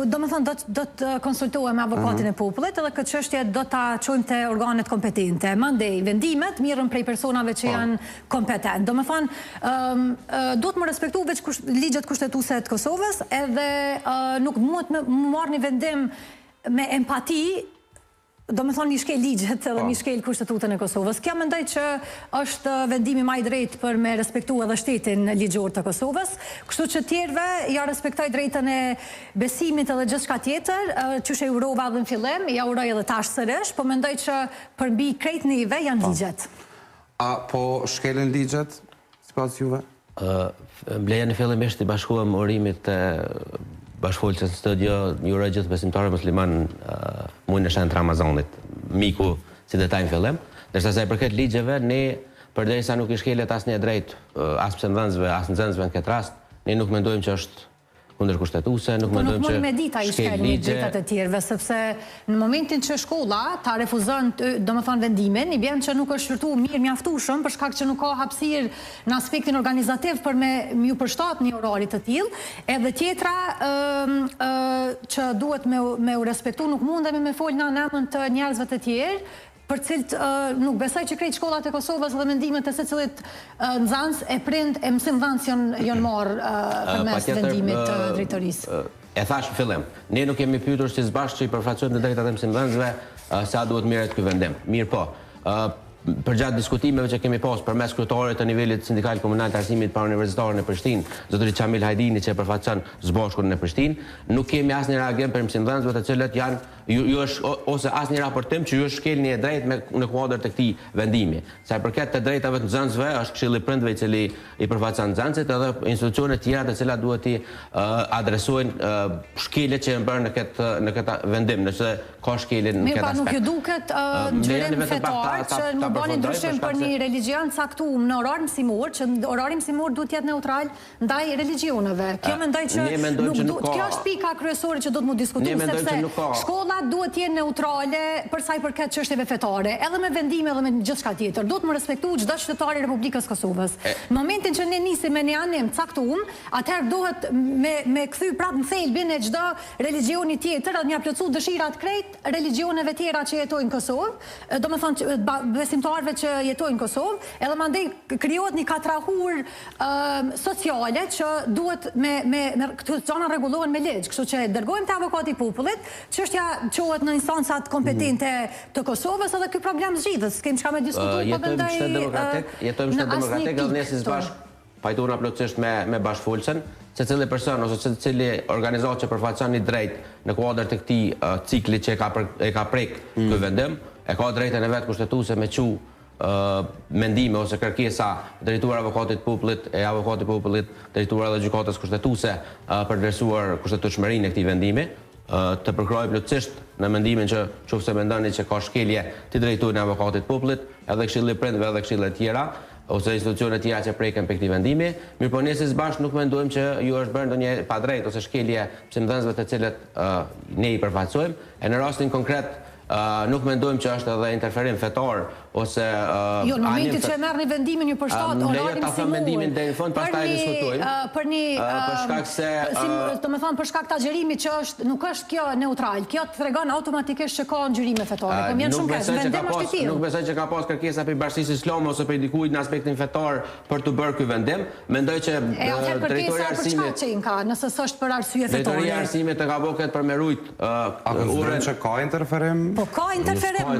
do më thonë, do të konsultuar me avokatin e popullit, edhe këtë çështje do ta çojmë te organet kompetente. Mandej, vendimet mirën prej personave që janë kompetent. Do më thonë, duhet më respektu veç ligjet kushtetuese të Kosovës, edhe nuk mund të marrë një vendim me empati, do me thonë një shkel ligjet edhe një shkel kushtetutën e Kosovës. Kjo mendoj që është vendimi më i drejtë për me respektu edhe shtetin ligjor të Kosovës. Kështu që tjerve ja respektoj drejtën e besimit edhe gjithçka tjetër, që shë urova edhe në fillim, ja uroj edhe tash sërish, po mendoj që për mbi krejt nive janë ligjet. A po shkelin ligjet, sipas juve? Mbleja në fillimisht i bashkuam urimit të bashkëfolqës në studio, juroj gjithë besimtarë musliman mujnë në shenë të Ramazanit, miku si detaj në fillim, dërsa se për këtë ligjeve, ne përderisa nuk i shkelet as një drejt, as pësëndënzve, as nëzënzve në këtë rast, ne nuk mendojmë që është kundër kushtetuese, nuk mendojmë që nuk mund me dita i shkel një drejtat e tjerve, sepse në momentin që shkolla ta refuzon, do më thonë vendimin, i bjen që nuk është shërtu mirë mjaftueshëm, për shkak që nuk ka hapësirë në aspektin organizativ për me ju përshtat një orarit të tillë, edhe tjetra që duhet me u respektu, nuk mundemi me folë në emën të njerëzve të tjerë, për cilët nuk besoj që krejt shkollat e Kosovës dhe mendimet e secilit nxënës e prind e mësimdhënës janë marrë përmes vendimit të drejtorisë. E thash në fillim, ne nuk kemi pyetur si zbashk që i përfaqësojmë të drejtat e mësimdhënësve sa duhet merret ky vendim. Mirë po, përgjatë diskutimeve që kemi pas përmes kryetarit të nivelit sindikal komunal të arsimit parauniversitar në Prishtinë, zotëri Çamil Hajdini që e përfaqëson zbashkun në Prishtinë, nuk kemi asnjë reagim për mësimdhënësve të cilët janë ose asnjë raportim që ju shkelni e drejtë në kuadër të këtij vendimi. Sa i përket të drejtave të nxënësve, është Këshilli i Prindve i cili i përfaqëson nxënësit edhe institucione të tjera të cilat duhet i adresojnë shkeljet që janë bërë në këtë vendim, nëse ka shkelje në këtë aspekt. Mirë, pa nuk ju duket gjërim fetar që më bani ndryshim për një religjion caktuar në orar mësimor, që orari mësimor duhet të jetë neutral ndaj religioneve. Kjo mendoj që kjo është pika kryesore që do të mu diskutojmë, sepse shkolla duhet të jenë neutrale për sa i përket çështjeve fetare, edhe me vendime edhe me gjithçka tjetër. Duhet të respektojë çdo qytetar i Republikës Kosovës. Në momentin që ne nisim me një anim caktuar, atëherë duhet me kthy prapë në thelbin e çdo religioni tjetër, dhe m'ia plotësu dëshirat krejt religioneve tjera që jetojnë në Kosovë, domethënë besimtarëve që jetojnë në Kosovë, edhe mandej krijohet një katrahur sociale që duhet me këto zona rregullohen me ligj. Kështu që dërgojmë te avokati i popullit, çështja qohet në instancat kompetente të Kosovës, edhe ky problem zgjidhet. S'kem çka me diskutuar, po mendoj jetojmë në demokratik, edhe ne si zbashk pajtohuna plotësisht me bashkëfolqen, secili person ose secili organizatë që përfaqëson një drejt në kuadër të këtij cikli që e ka prek ky vendim, e ka drejtën e vet kushtetuese me çu mendime ose kërkesa drejtuar avokatit popullit e avokatit popullit drejtuar edhe gjykatës kushtetuese për vlerësuar kushtetueshmërinë e këtij vendimi, të përkrojë plotësisht në mendimin që nëse mendoni që ka shkelje të drejtuar në avokatit popullit, edhe Këshilli i Prindve edhe këshillet tjera ose institucione tjera që preken për këtij vendimi, mirëpo ne si bashkë nuk mendojmë që ju është bërë ndonjë padrejtë ose shkelje mësimdhënësve të cilët ne i përfaqësojmë, e në rastin konkret nuk mendojmë që është edhe interferim fetar ose jo, në momentin që e merr një vendimin ju përshtat orarin ta them mendimin deri në fund, pastaj diskutojmë. Për një për shkak se domethënë për shkak të agjerimit që nuk është kjo neutral, kjo tregon automatikisht që ka ngjyrime fetare. Po vjen shumë keq, vendim është i tillë. Nuk besoj që ka pas kërkesa për Bashkisë Islame ose për dikujt në aspektin fetar për të bërë ky vendim. Mendoj që drejtori i arsimit nëse s'është për arsye fetare. Drejtori i arsimit të ka bërë këtë për me rujt urën që ka interferim. Po ka interferim.